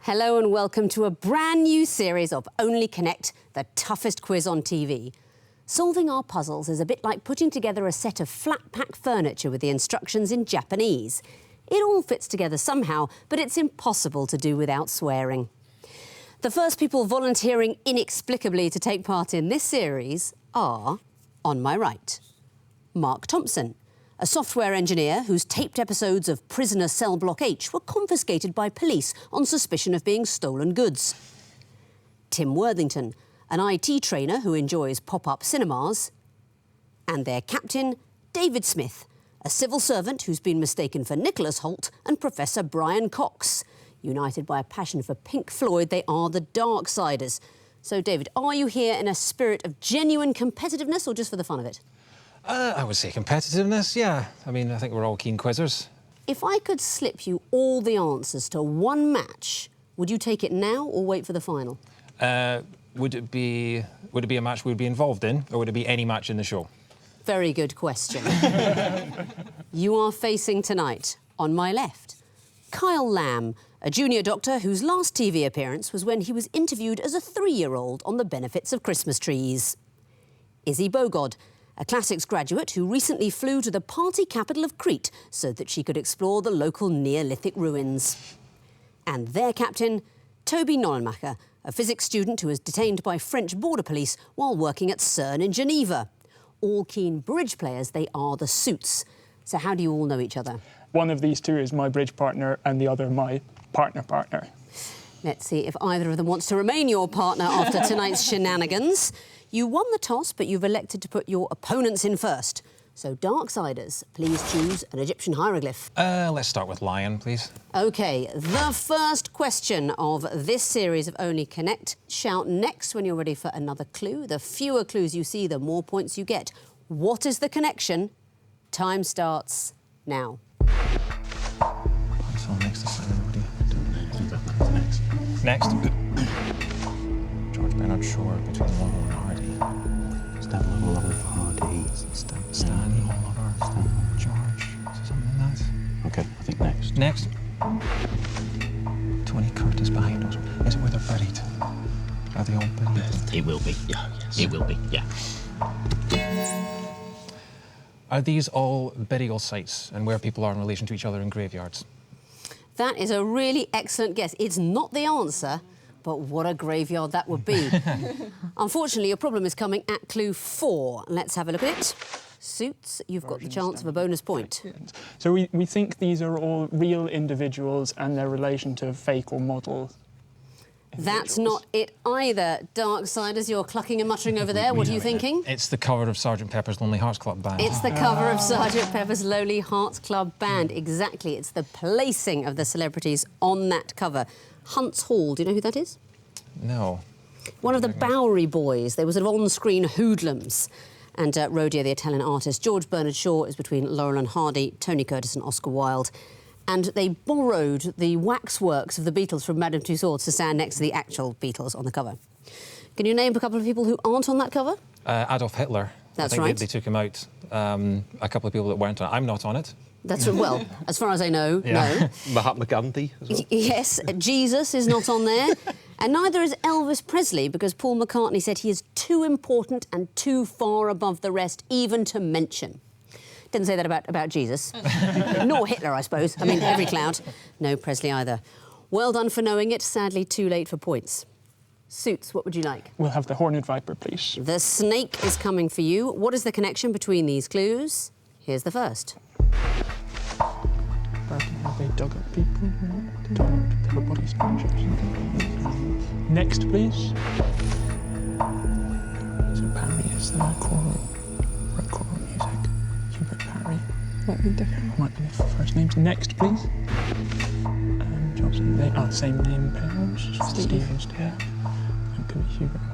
Hello and welcome to a brand new series of Only Connect, the toughest quiz on TV. Solving our puzzles is a bit like putting together a set of flat-pack furniture with the instructions in Japanese. It all fits together somehow, but it's impossible to do without swearing. The first people volunteering inexplicably to take part in this series are, on my right, Mark Thompson, a software engineer whose taped episodes of Prisoner Cell Block H were confiscated by police on suspicion of being stolen goods. Tim Worthington, an IT trainer who enjoys pop-up cinemas. And their captain, David Smith, a civil servant who's been mistaken for Nicholas Hoult and Professor Brian Cox. United by a passion for Pink Floyd, they are the Darksiders. So, David, are you here in a spirit of genuine competitiveness or just for the fun of it? I would say competitiveness, yeah. I mean, I think we're all keen quizzers. If I could slip you all the answers to one match, would you take it now or wait for the final? Would it be a match we'd be involved in, or would it be any match in the show? Very good question. You are facing tonight, on my left, Kyle Lamb, a junior doctor whose last TV appearance was when he was interviewed as a 3-year-old on the benefits of Christmas trees. Izzy Bogod, a classics graduate who recently flew to the party capital of Crete so that she could explore the local Neolithic ruins. And their captain, Toby Nollenmacher, a physics student who was detained by French border police while working at CERN in Geneva. All keen bridge players, they are the Suits. So how do you all know each other? One of these two is my bridge partner and the other my partner. Let's see if either of them wants to remain your partner after tonight's shenanigans. You won the toss, but you've elected to put your opponents in first. So, Darksiders, please choose an Egyptian hieroglyph. Let's start with lion, please. OK, the first question of this series of Only Connect. Shout next when you're ready for another clue. The fewer clues you see, the more points you get. What is the connection? Time starts now. So next to somebody. Next. George Bernard Shaw between Lovell and Hardy. Stan Lovell for Hardy. Stan Oliver. George. Something like that. OK, I think next. Next. Tony Curtis behind us. Is it where they're buried? Are they all buried? It will be, yeah. Yes. It will be, yeah. Are these all burial sites and where people are in relation to each other in graveyards? That is a really excellent guess. It's not the answer, but what a graveyard that would be. Unfortunately, your problem is coming at clue 4. Let's have a look at it. Suits, you've got the chance of a bonus point. So we think these are all real individuals and their relation to fake or model. That's not it either. Darksiders, you're clucking and muttering over there. What are you thinking? It's the cover of Sgt. Pepper's Lonely Hearts Club Band. It's the cover of Sgt. Pepper's Lonely Hearts Club Band. Exactly. It's the placing of the celebrities on that cover. Hunts Hall, do you know who that is? No. One of the Bowery Boys. They were sort of on-screen hoodlums. And Rodia, the Italian artist. George Bernard Shaw is between Laurel and Hardy, Tony Curtis and Oscar Wilde. And they borrowed the waxworks of the Beatles from Madame Tussauds to stand next to the actual Beatles on the cover. Can you name a couple of people who aren't on that cover? Adolf Hitler. That's I think right. They took him out. A couple of people that weren't on it. I'm not on it. That's well, as far as I know, no. Mahatma Gandhi as well. Yes, Jesus is not on there. And neither is Elvis Presley, because Paul McCartney said he is too important and too far above the rest even to mention. Didn't say that about Jesus. Nor Hitler, I suppose. I mean, every cloud. No Presley either. Well done for knowing it. Sadly, too late for points. Suits, what would you like? We'll have the horned viper, please. The snake is coming for you. What is the connection between these clues? Here's the first. They dug up people. There were body snatchers. Next, please. So Parry is the choral music. Hubert Parry. Might be different. Might be the first names. Next, please. Jobson. They are same name pairs. Stevens. Yeah. It could be Hubert and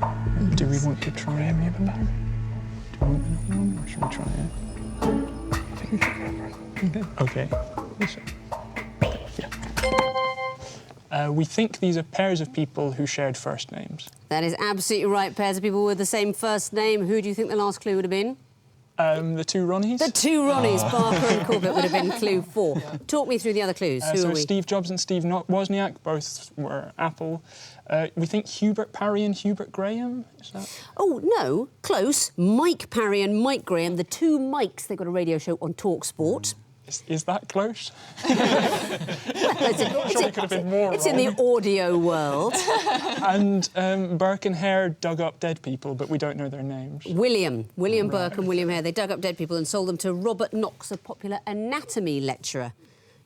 Graham. Do we want to try Hubert Parry? Do we want another one, or should we try it? OK. Yeah. We think these are pairs of people who shared first names. That is absolutely right. Pairs of people with the same first name. Who do you think the last clue would have been? The two Ronnies. The two Ronnies, Barker and Corbett, would have been clue 4. Talk me through the other clues. Who so are we? Steve Jobs and Steve Wozniak, both were Apple. We think Hubert Parry and Hubert Graham. Is that? Oh, no, close. Mike Parry and Mike Graham, the two Mikes. They've got a radio show on TalkSport. Is that close? It's could have been more in the audio world. And Burke and Hare dug up dead people, but we don't know their names. William Burke and William Hare, they dug up dead people and sold them to Robert Knox, a popular anatomy lecturer.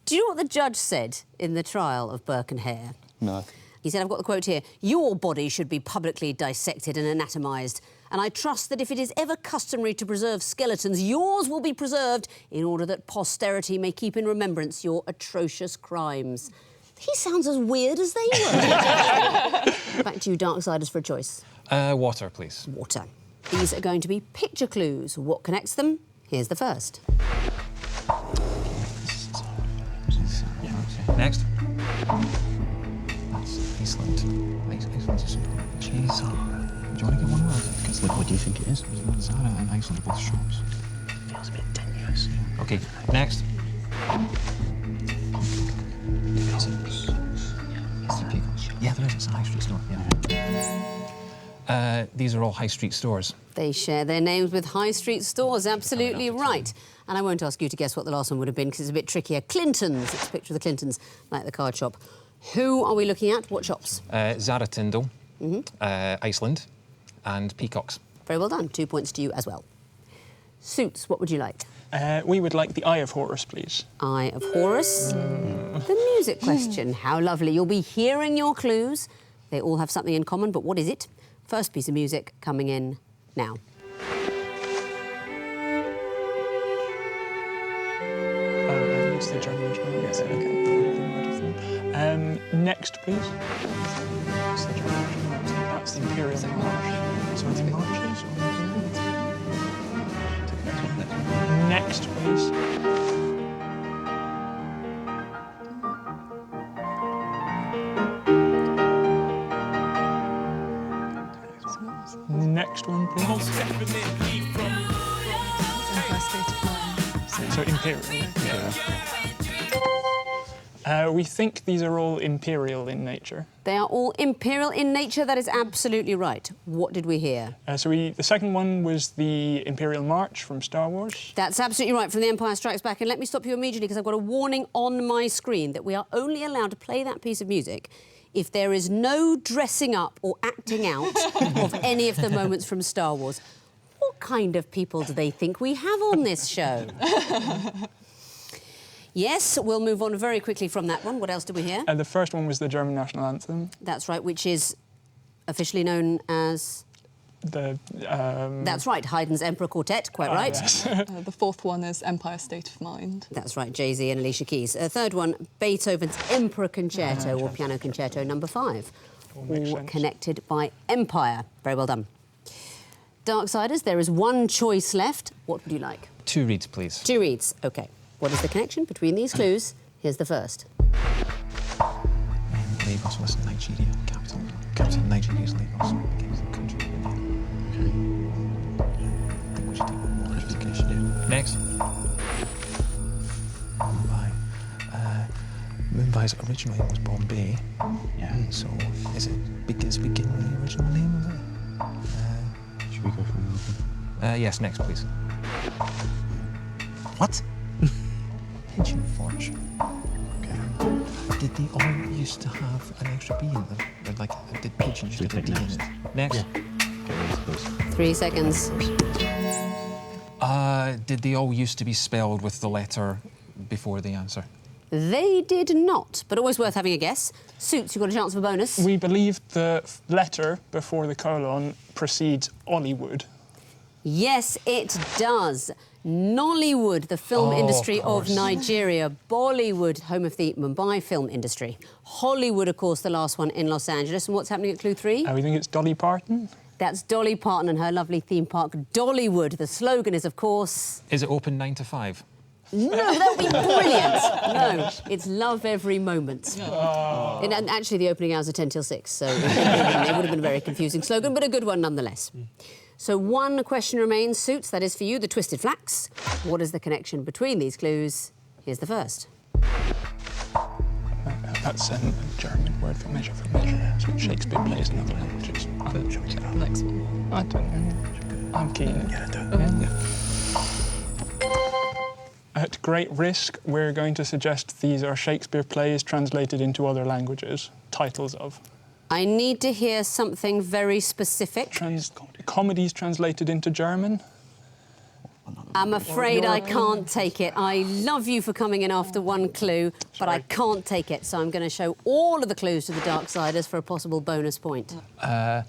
Do you know what the judge said in the trial of Burke and Hare? No. He said, I've got the quote here, "Your body should be publicly dissected and anatomised, and I trust that if it is ever customary to preserve skeletons, yours will be preserved in order that posterity may keep in remembrance your atrocious crimes." He sounds as weird as they were. Back to you, Darksiders, for a choice. Water, please. Water. These are going to be picture clues. What connects them? Here's the first. Next. That's Iceland. Iceland's a simple. Jeez. Do you want to get one of those? Because what do you think it is? Zara and Iceland are both shops. Feels a bit tenuous. OK, next. Yeah, there is. It's a high street store. Yeah. These are all high street stores. They share their names with high street stores, absolutely right. And I won't ask you to guess what the last one would have been, because it's a bit trickier. Clintons. It's a picture of the Clintons, like the card shop. Who are we looking at? What shops? Zara Tyndall, Iceland, and Peacocks. Very well done. 2 points to you as well. Suits, what would you like? We would like the Eye of Horus, please. Eye of Horus. The music question. How lovely. You'll be hearing your clues. They all have something in common, but what is it? First piece of music coming in now. It's the German national. Yes, okay. Next, please. It's the German national anthem. That's the Imperial March. So I think marches. Next, please. Next one, please. So Imperial. We think these are all imperial in nature. They are all imperial in nature. That is absolutely right. What did we hear? The second one was the Imperial March from Star Wars. That's absolutely right, from The Empire Strikes Back. And let me stop you immediately, because I've got a warning on my screen that we are only allowed to play that piece of music if there is no dressing up or acting out of any of the moments from Star Wars. What kind of people do they think we have on this show? Yes, we'll move on very quickly from that one. What else did we hear? The first one was the German national anthem. That's right, which is officially known as... That's right, Haydn's Emperor Quartet, quite right. Yes. The fourth one is Empire State of Mind. That's right, Jay-Z and Alicia Keys. Third one, Beethoven's Emperor Concerto, or Piano Concerto number 5. All connected by Empire. Very well done. Darksiders, there is one choice left. What would you like? 2 reads, please. 2 reads, OK. What is the connection between these clues? Here's the first. Lagos was Nigeria, capital of Nigeria is Lagos. The country. Next. Mumbai's original name was Bombay. Yeah. So is it begin with the original name of it? Should we go from Yes, next, please. What? Pigeon forge. Okay. Did they all used to have an extra B in them? Like, did pigeons used to have a D in it? Next. Yeah. 3 seconds. Did they all used to be spelled with the letter before the answer? They did not, but always worth having a guess. Suits, you've got a chance of a bonus. We believe the letter before the colon precedes Hollywood. Yes, it does. Nollywood, the film industry of Nigeria. Bollywood, home of the Mumbai film industry. Hollywood, of course, the last one in Los Angeles. And what's happening at clue 3? We think it's Dolly Parton. That's Dolly Parton and her lovely theme park, Dollywood. The slogan is, of course... Is it open 9 to 5? No, that would be brilliant. No, it's love every moment. And actually, the opening hours are 10 till 6, so it would have been a very confusing slogan, but a good one nonetheless. So one question remains, Suits, that is for you, the twisted flax. What is the connection between these clues? Here's the first. That's a German word for measure, so Shakespeare plays in other languages. Next one. I don't know. I'm keen. At great risk, we're going to suggest these are Shakespeare plays translated into other languages. Titles of. I need to hear something very specific. Comedies translated into German. I'm afraid I can't take it. I love you for coming in after one clue, but I can't take it. So I'm going to show all of the clues to the Darksiders for a possible bonus point. They're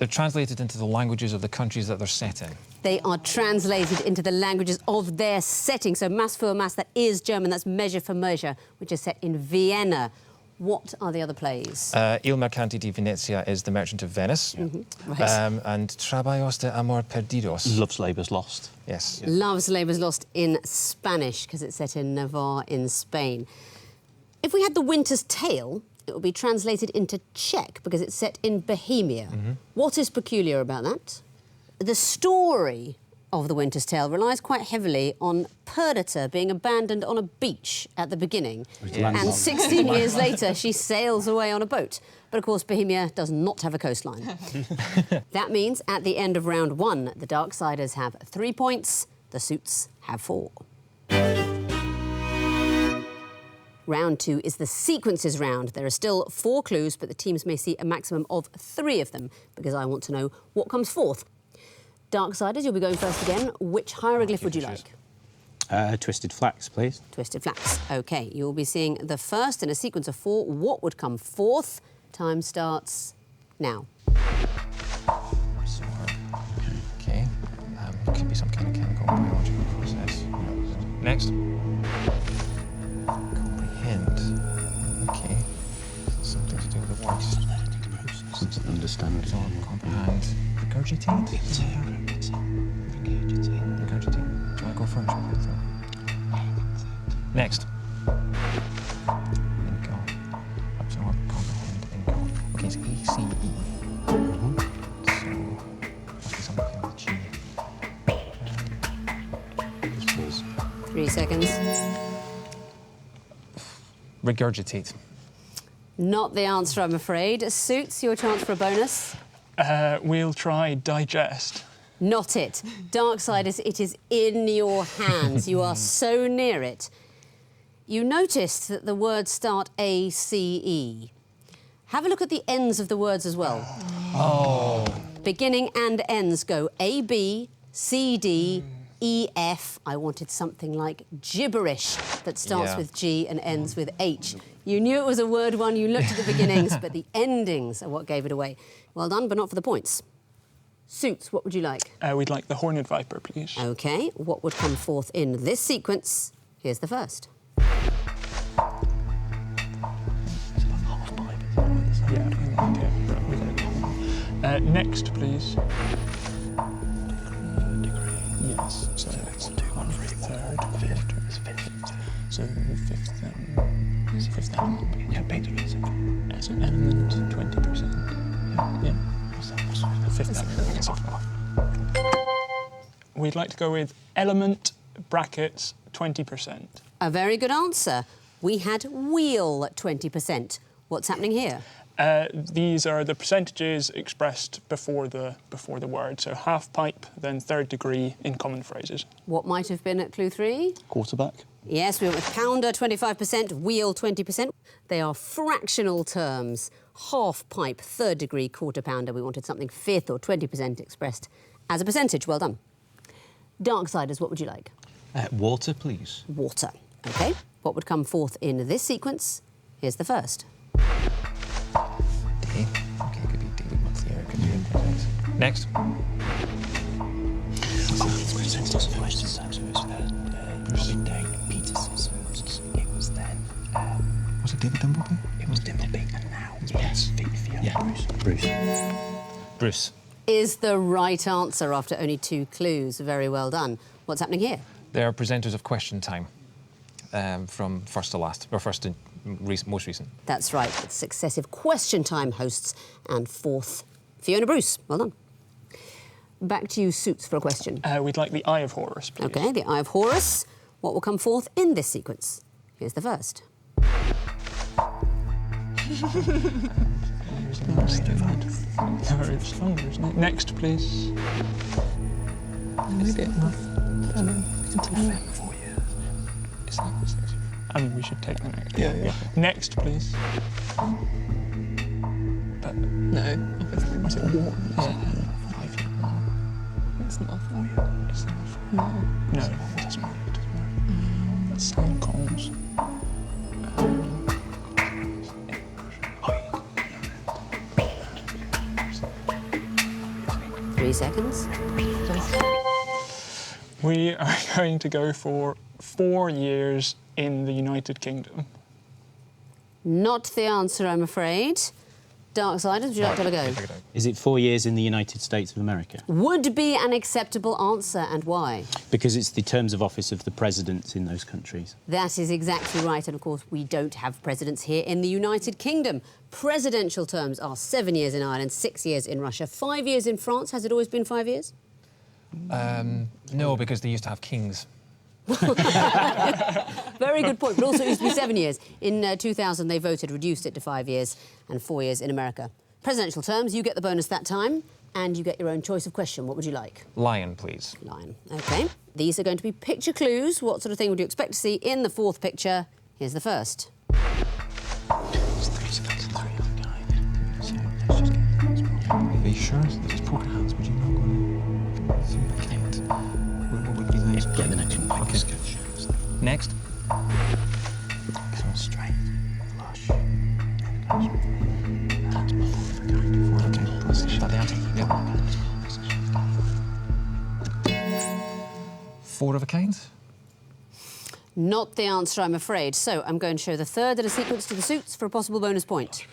translated into the languages of the countries that they're set in. They are translated into the languages of their setting. So Mass für Mass, that is German, that's Measure for Measure, which is set in Vienna. What are the other plays? Il Mercante di Venezia is The Merchant of Venice. Right. And Traballos de Amor Perdidos. Love's Labour's Lost. Yes. Love's Labour's Lost in Spanish, because it's set in Navarre in Spain. If we had The Winter's Tale, it would be translated into Czech, because it's set in Bohemia. What is peculiar about that? The story of The Winter's Tale relies quite heavily on Perdita being abandoned on a beach at the beginning. And 16 years later, she sails away on a boat. But of course, Bohemia does not have a coastline. That means at the end of round one, the Darksiders have 3 points, the Suits have 4. Round 2 is the sequences round. There are still 4 clues, but the teams may see a maximum of 3 of them, because I want to know what comes fourth. Darksiders, you'll be going first again. Which hieroglyph would you like? Twisted Flax, please. Twisted flax. OK, you'll be seeing the first in a sequence of 4. What would come fourth? Time starts now. OK. Could be some kind of chemical biological process. Next. Comprehend. OK. Something to do with the voice. Something understand. Comprehend. Regurgitate? Regurgitate. Do you want to go first? Next. Inco. Absorb, comprehend, inco. OK, it's E-C-E. So, must be something with G. Yes, please. 3 seconds. Regurgitate. Not the answer, I'm afraid. Suits, your chance for a bonus. We'll try digest. Not it. Darksiders, it is in your hands. You are so near it. You noticed that the words start A-C-E. Have a look at the ends of the words as well. Oh. Beginning and ends go A-B, C-D, E-F. I wanted something like gibberish that starts with G and ends with H. You knew it was a word one, you looked at the beginnings, but the endings are what gave it away. Well done, but not for the points. Suits, what would you like? We'd like the Horned Viper, please. OK, what would come forth in this sequence? Here's the first. Next, please. Yes, so it's 1, 3rd, 4th, 5th. So fifth element. Yeah, as an element, 20%. Yeah. Fifth element. We'd like to go with element brackets 20%. A very good answer. We had wheel at 20%. What's happening here? These are the percentages expressed before the word. So half pipe, then 3rd degree in common phrases. What might have been at clue 3? Quarterback. Yes, we went with pounder 25%, wheel 20%. They are fractional terms. Half pipe, 3rd degree, quarter pounder. We wanted something 5th or 20% expressed as a percentage. Well done. Darksiders, what would you like? Water, please. Water. OK. What would come forth in this sequence? Here's the first. D. OK, it could be D with what's here. It could be in Next. Was it David Dimbleby? It was Dimbleby, and now it's Bruce. Bruce. Is the right answer after only 2 clues. Very well done. What's happening here? They are presenters of Question Time, from first to last, or first to most recent. That's right. It's successive Question Time hosts and 4th, Fiona Bruce. Well done. Back to you, Suits, for a question. We'd like the Eye of Horus, please. OK, the Eye of Horus. What will come forth in this sequence? Here's the first. Very stronger, isn't it? Next, please. Maybe enough. Is that 6? I mean, we should take the next. Yeah. Next, please. But No, obviously. was it warm? Yeah. 5 feet long. It's not. It's not. No. No, it doesn't work. It doesn't work. That's sand columns. 3 seconds. We are going to go for 4 years in the United Kingdom. Not the answer, I'm afraid. Darksiders, would you like to have a go? Is it 4 years in the United States of America? Would be an acceptable answer, and why? Because it's the terms of office of the presidents in those countries. That is exactly right, and of course we don't have presidents here in the United Kingdom. Presidential terms are 7 years in Ireland, 6 years in Russia, 5 years in France. Has it always been 5 years? No, because they used to have kings. Very good point, but also it used to be 7 years. In 2000 they voted, reduced it to 5 years and 4 years in America. Presidential terms, you get the bonus that time, and you get your own choice of question. What would you like? Lion, please. Lion. OK. These are going to be picture clues. What sort of thing would you expect to see in the fourth picture? Here's the first. It's 3 seconds, 3 on guy. So let's just get the Are you sure? There's poker hands, would you not go in? Connect. What would be next? Get the next one. Okay. Next. So straight, flush. That's okay. Is that the answer? Yeah. 4 of a kind? Not the answer, I'm afraid. So I'm going to show the third in a sequence to the Suits for a possible bonus point.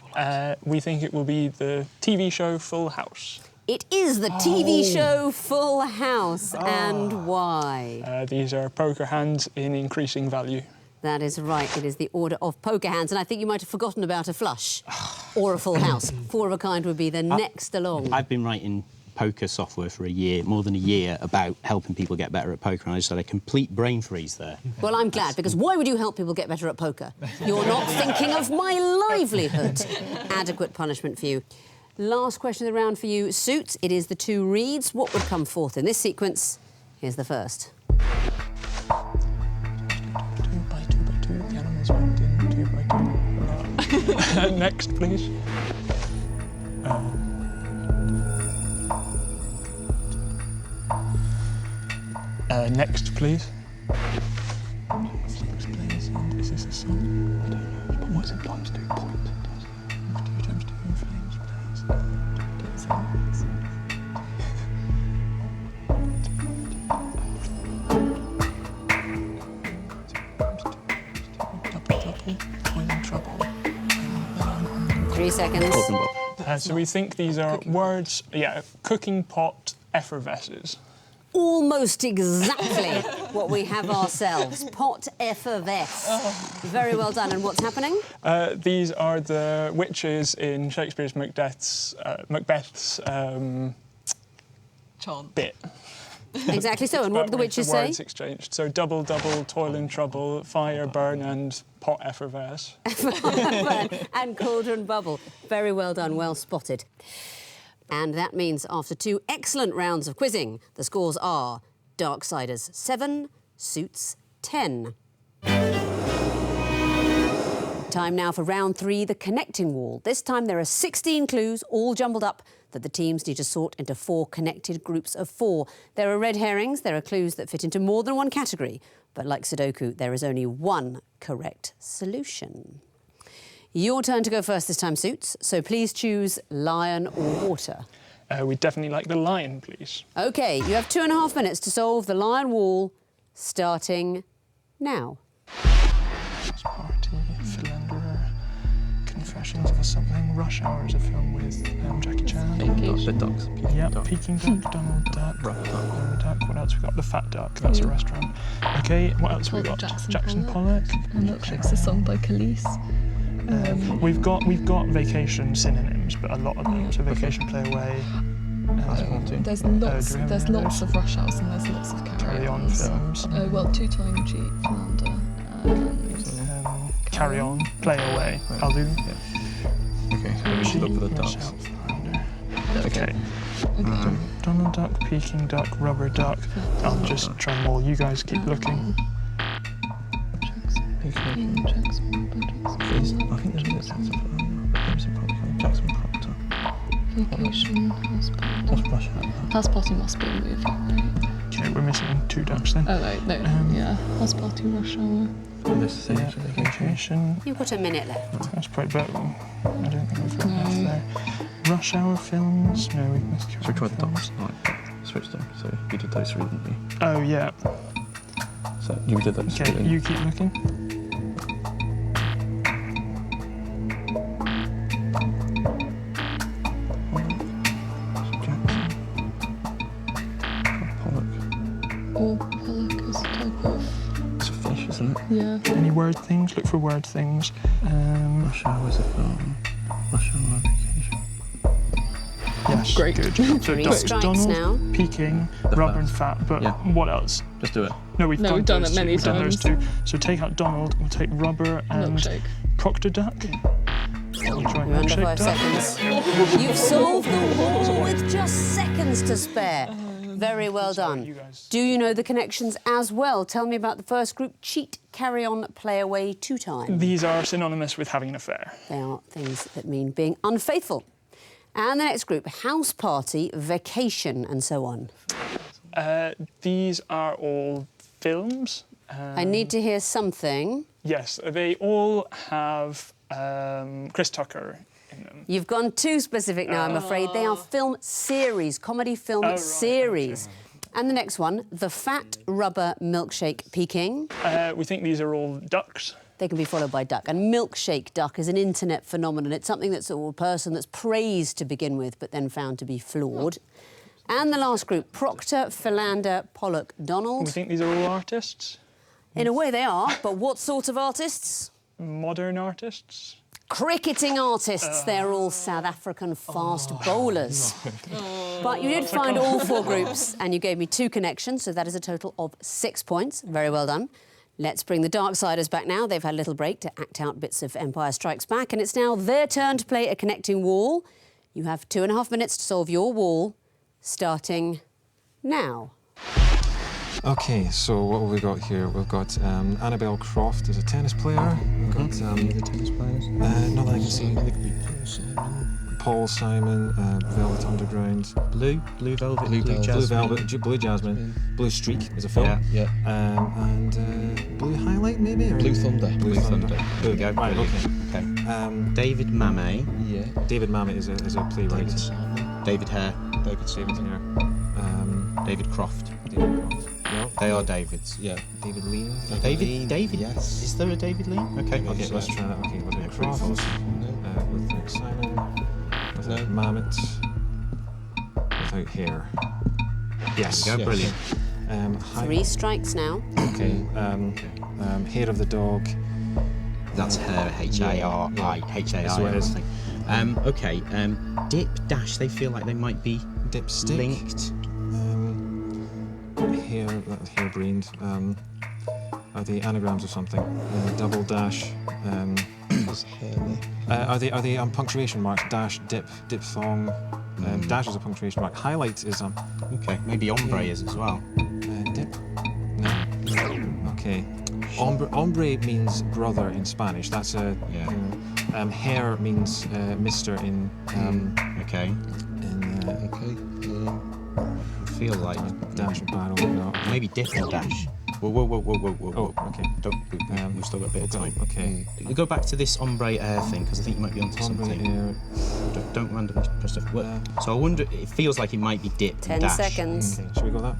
We think it will be the TV show Full House. It is the TV show Full House. And why? These are poker hands in increasing value. That is right. It is the order of poker hands. And I think you might have forgotten about a flush or a full house. 4 of a kind would be the next along. I've been writing poker software for a year, more than a year, about helping people get better at poker, and I just had a complete brain freeze there. Well, I'm glad, because why would you help people get better at poker? You're not thinking of my livelihood. Adequate punishment for you. Last question of the round for you, Suits. It is the 2 reads. What would come forth in this sequence? Here's the first. 2 by 2 by 2. The animals went in 2 by 2. Next, please. Next, please. Is this a song? I don't know. But what's it times 2 point? 2 times 2 flames, please. Don't say that. Double, toil and trouble. 3 seconds. So we think these are words, cooking pot effervesces. Almost exactly what we have ourselves. Pot effervesce. Very well done. And what's happening? These are the witches in Shakespeare's Macbeth's Chant. bit. Exactly so. And what do the witches say? Words exchanged. So double, double, toil and trouble, fire, burn, and pot effervesce. And cauldron bubble. Very well done. Well spotted. And that means after 2 excellent rounds of quizzing, the scores are Darksiders 7, Suits 10. Time now for round 3, the connecting wall. This time there are 16 clues, all jumbled up, that the teams need to sort into 4 connected groups of 4. There are red herrings, there are clues that fit into more than one category, but like Sudoku, there is only one correct solution. Your turn to go first this time, Suits, so please choose lion or water. We'd definitely like the lion, please. OK, you have 2.5 minutes to solve the lion wall, starting now. Party, Philanderer, Confessions of a Something, Rush Hour is a film with Jackie Chan. The ducks. Yeah, Peking Duck, Donald Duck, Rubber Duck. What else we got? The Fat Duck. That's a restaurant. OK, what else we got? Jackson Pollock. And Milkshake's a song by Khalees. We've got vacation synonyms, but a lot of them. So Vacation, Play Away. There's do lots. we have There's any lots others? of rush hours and there's lots of Carry on carry-ons. films. Well, Two Time Cheat, Flounder, and Carry on, play away. I'll do. Okay, so we should look for the Rush ducks. Out, Flounder. Okay. okay. Donald Duck, Peking Duck, Rubber Duck. I'll just try them all. You guys keep looking. Jackson, Jackson, I think there's a Jackson Proctor. Vacation, House What's Party. Rush Hour? House Party must be a movie, right? Okay, we're missing 2 ducks then. Oh, right, no. Yeah, House Party, Rush Hour. Oh, there's the same. Yeah, vacation. You've got a minute left. That's probably better. I don't think we've got enough there. Rush Hour films. No, we've missed. So we tried the ducks. Right, switched them. So you did those 3, didn't you? Oh yeah. So you did those 3. Okay, you keep looking. Or Pollock is a type of... It's a fish, isn't it? Yeah. Any word things? Look for word things. Rush Hour is a film. Rush Hour Vacation. Yes, Great. good. So 3 ducks, strikes Donald, now. Peking, The Rubber fat. and Fat. But Yeah. what else? Just do it. No, we've No, we've done those it many two. We've done those times. 2. So take out Donald. We'll take Rubber and Milkshake. Proctor Duck. We'll try You're under Milkshake 5 Duck. seconds. You've solved the wall with just seconds to spare. Very well You done. guys. Do you know the connections as well? Tell me about the first group. Cheat, carry on, play away 2 times. These are synonymous with having an affair. They are things that mean being unfaithful. And the next group, house party, vacation, and so on. These are all films. I need to hear something. Yes, they all have Chris Tucker in them. You've gone too specific now, I'm afraid. They are film series, comedy film right, series. And the next one, The Fat Rubber Milkshake Peking. We think these are all ducks. They can be followed by duck. And milkshake duck is an internet phenomenon. It's something that's a person that's praised to begin with, but then found to be flawed. And the last group, Proctor, Philander, Pollock, Donald. We think these are all artists. In a way they are, but what sort of artists? Modern artists. Cricketing artists. They're all South African fast bowlers. But you did find all 4 groups, and you gave me 2 connections, so that is a total of 6 points. Very well done. Let's bring the Darksiders back now. They've had a little break to act out bits of Empire Strikes Back, and it's now their turn to play a connecting wall. You have 2.5 minutes to solve your wall, starting now. Okay, so what have we got here? We've got Annabelle Croft as a tennis player. We've got The tennis players. not that I can see. Paul Simon, Velvet Underground, Blue Velvet, Blue Blue Velvet. Jasmine. Blue Velvet, Blue Jasmine, Blue Streak is a film, Yeah. and Blue Highlight maybe. Or Blue Thunder. Blue Thunder. There we go. Right. Okay. Okay. David Mamet, Yeah. David Mamet is a playwright. David Simon. David Hare, David here. David Croft. David Croft. No. They are Davids. Yeah. David Lean. David? Yes. Is there a David Lee? Okay. Maybe Okay, so. let's try that. Okay, we'll do Yeah, Croft pretty with Simon, without No. Mamet, without Hare. Yes. There we go, Yes. brilliant. 3 strikes now. Okay. Hair of the dog. That's her, H-A-R-I, H-A-I. That's what it is. Okay, Dip, Dash, they feel like they might be Dipstick. linked. Harebrained. Are they anagrams or something? Double dash. Are they punctuation marks? Dash, dip, diphthong. Dash is a punctuation mark. Highlight is Okay, maybe ombre is as well. dip. No. Okay. Hombre means brother in Spanish. That's a. Yeah. Hair means Mister in. Okay. In I feel like Dash and Barrel. No. maybe Dip and Dash. Whoa. Oh, okay. We've still got a bit of time. Okay. You go back to this ombre air thing because I think you might be onto Hombre something. hair. Don't randomly press stuff. So I wonder. It feels like it might be Dip 10 and Dash. seconds. Okay. Should we go that?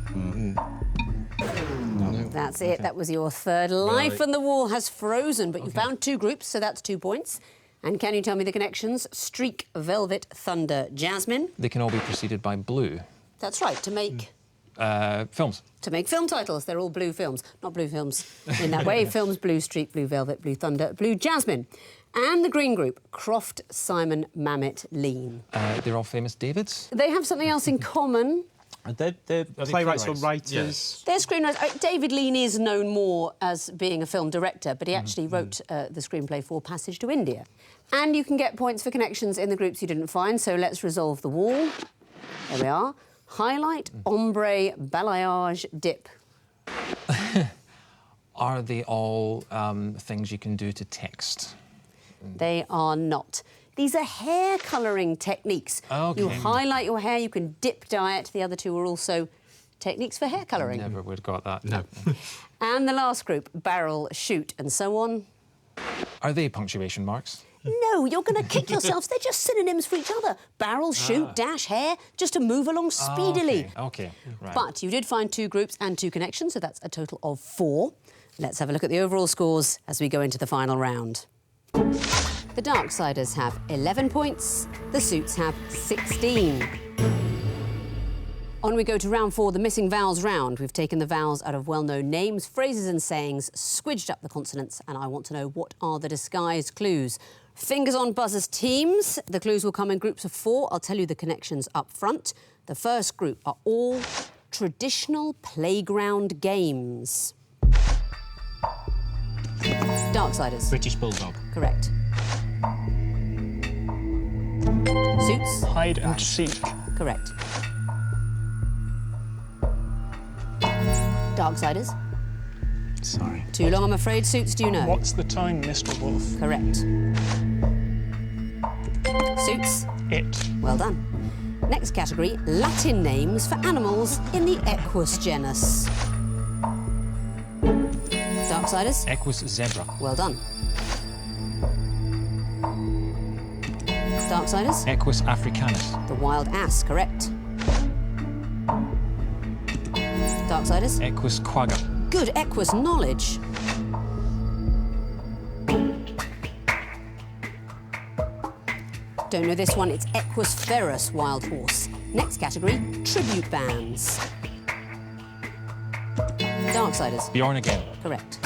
That's it. That was your 3rd life, and the wall has frozen. But you found 2 groups, so that's 2 points. And can you tell me the connections? Streak, Velvet, Thunder, Jasmine. They can all be preceded by blue. That's right, to make films. To make film titles. They're all blue films. Not blue films in that way. Films, Blue Streak, Blue Velvet, Blue Thunder, Blue Jasmine. And the green group, Croft, Simon, Mamet, Lean. They're all famous Davids. They have something else in common. They're playwrights or writers. Yes. They're screenwriters. David Lean is known more as being a film director, but he actually wrote the screenplay for Passage to India. And you can get points for connections in the groups you didn't find, so let's resolve the wall. There we are. Highlight, ombre, balayage, dip. Are they all things you can do to text? They are not. These are hair colouring techniques. Okay. You highlight your hair, you can dip dye it. The other two are also techniques for hair colouring. Never would have got that. No. And the last group, barrel, shoot, and so on. Are they punctuation marks? No, you're going to kick yourselves. They're just synonyms for each other. Barrel, shoot, dash, hair, just to move along speedily. Okay. Right. But you did find 2 groups and 2 connections, so that's a total of 4. Let's have a look at the overall scores as we go into the final round. The Darksiders have 11 points, the Suits have 16. On we go to round 4, the missing vowels round. We've taken the vowels out of well-known names, phrases and sayings, squidged up the consonants, and I want to know what are the disguised clues. Fingers on buzzers, teams. The clues will come in groups of 4. I'll tell you the connections up front. The first group are all traditional playground games. Darksiders. British Bulldog. Correct. Suits. Hide and seek. Correct. Darksiders. Sorry. Too long, I'm afraid. Suits, do you know? What's the time, Mr. Wolf? Correct. Suits. It. Well done. Next category, Latin names for animals in the Equus genus. Darksiders. Equus zebra. Well done. Darksiders. Equus africanus. The wild ass, correct. Darksiders. Equus quagga. Good Equus knowledge. Don't know this one, it's Equus ferus, wild horse. Next category, tribute bands. Darksiders. Bjorn again. Correct.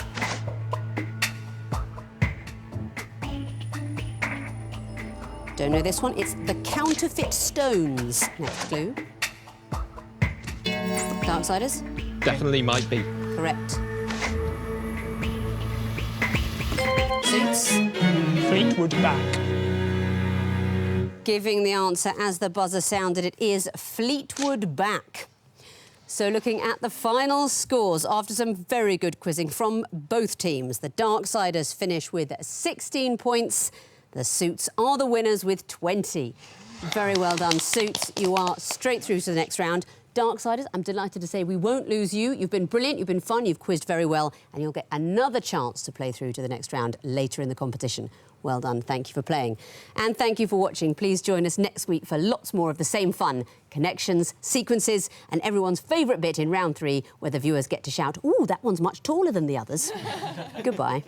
Don't know this one, it's the counterfeit stones. Next clue. Darksiders. Definitely might be. Correct. Suits. Fleetwood Mac. Giving the answer as the buzzer sounded, it is Fleetwood Mac. So looking at the final scores, after some very good quizzing from both teams, the Darksiders finish with 16 points. The Suits are the winners with 20. Very well done, Suits. You are straight through to the next round. Darksiders, I'm delighted to say we won't lose you. You've been brilliant, you've been fun, you've quizzed very well, and you'll get another chance to play through to the next round later in the competition. Well done, thank you for playing. And thank you for watching. Please join us next week for lots more of the same fun, connections, sequences, and everyone's favourite bit in round 3, where the viewers get to shout, "Ooh, that one's much taller than the others." Goodbye.